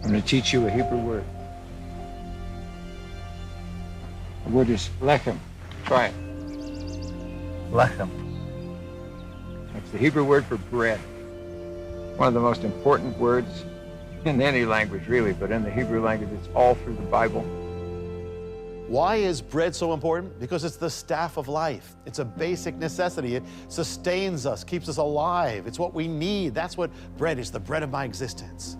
I'm going to teach you a Hebrew word. The word is lechem. Try it. Lechem. It's the Hebrew word for bread. One of the most important words in any language, really, but in the Hebrew language, it's all through the Bible. Why is bread so important? Because it's the staff of life. It's a basic necessity. It sustains us, keeps us alive. It's what we need. That's what bread is, the bread of my existence.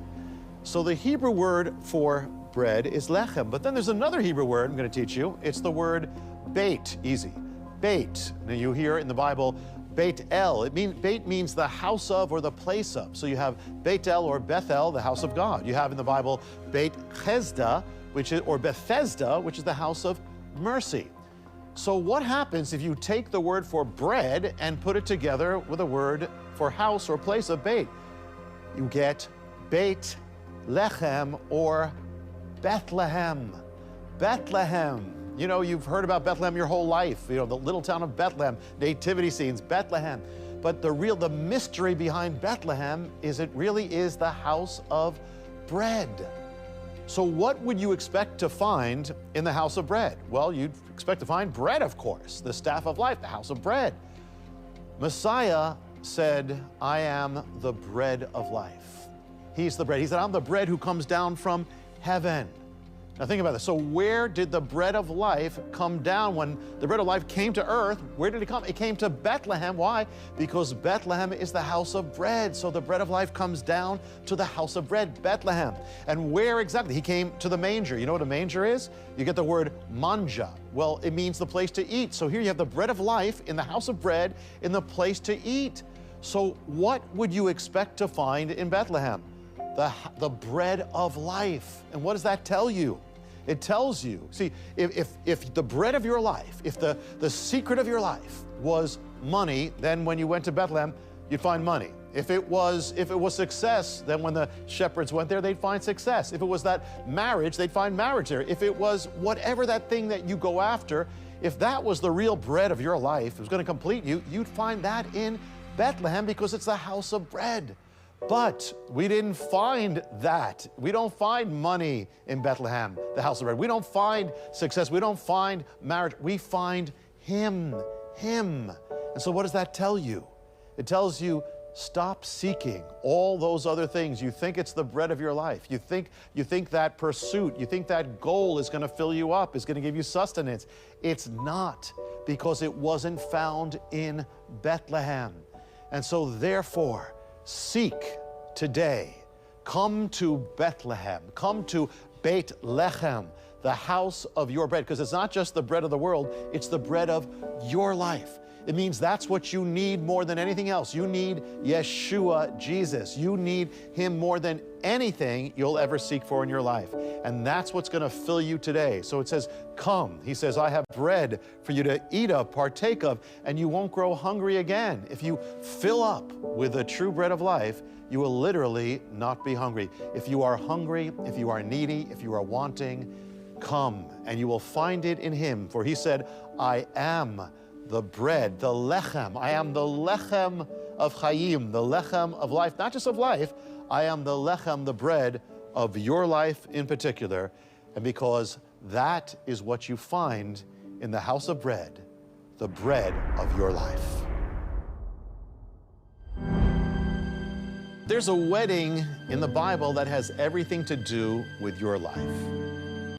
So the Hebrew word for bread is lechem. But then there's another Hebrew word I'm going to teach you. It's the word beit. Easy. Beit. Now you hear in the Bible Beit El. Beit means the house of or the place of. So you have Beit El or Bethel, the house of God. You have in the Bible Beit Chesda, or Bethesda, which is the house of mercy. So what happens if you take the word for bread and put it together with a word for house or place of Beit? You get Beit Lechem or Bethlehem. Bethlehem. You know, you've heard about Bethlehem your whole life. You know, the little town of Bethlehem, nativity scenes, Bethlehem. But the mystery behind Bethlehem is it really is the house of bread. So what would you expect to find in the house of bread? Well, you'd expect to find bread, of course, the staff of life, the house of bread. Messiah said, I am the bread of life. He's the bread. He said, I'm the bread who comes down from heaven. Now think about this. So where did the bread of life come down? When the bread of life came to earth, where did it come? It came to Bethlehem. Why? Because Bethlehem is the house of bread. So the bread of life comes down to the house of bread, Bethlehem. And where exactly? He came to the manger. You know what a manger is? You get the word manja. Well, it means the place to eat. So here you have the bread of life in the house of bread, in the place to eat. So what would you expect to find in Bethlehem? The bread of life. And what does that tell you? It tells you, see, if the bread of your life, if the secret of your life was money, then when you went to Bethlehem, you'd find money. If it was success, then when the shepherds went there, they'd find success. If it was that marriage, they'd find marriage there. If it was whatever that thing that you go after, if that was the real bread of your life, it was going to complete you, you'd find that in Bethlehem because it's the house of bread. But we didn't find that. We don't find money in Bethlehem, the house of bread. We don't find success. We don't find marriage. We find Him. And so what does that tell you? It tells you, stop seeking all those other things. You think it's the bread of your life. You think that pursuit, you think that goal is going to fill you up, is going to give you sustenance. It's not, because it wasn't found in Bethlehem. And so therefore, seek today. Come to Bethlehem. Come to Beit Lechem, the house of your bread, because it's not just the bread of the world, it's the bread of your life. It means that's what you need more than anything else. You need Yeshua, Jesus. You need Him more than anything you'll ever seek for in your life. And that's what's going to fill you today. So it says, come. He says, I have bread for you to eat of, partake of, and you won't grow hungry again. If you fill up with the true bread of life, you will literally not be hungry. If you are hungry, if you are needy, if you are wanting, come, and you will find it in Him. For He said, I am the bread, the lechem. I am the lechem of chayim, the lechem of life, not just of life. I am the lechem, the bread of your life in particular. And because that is what you find in the house of bread, the bread of your life. There's a wedding in the Bible that has everything to do with your life.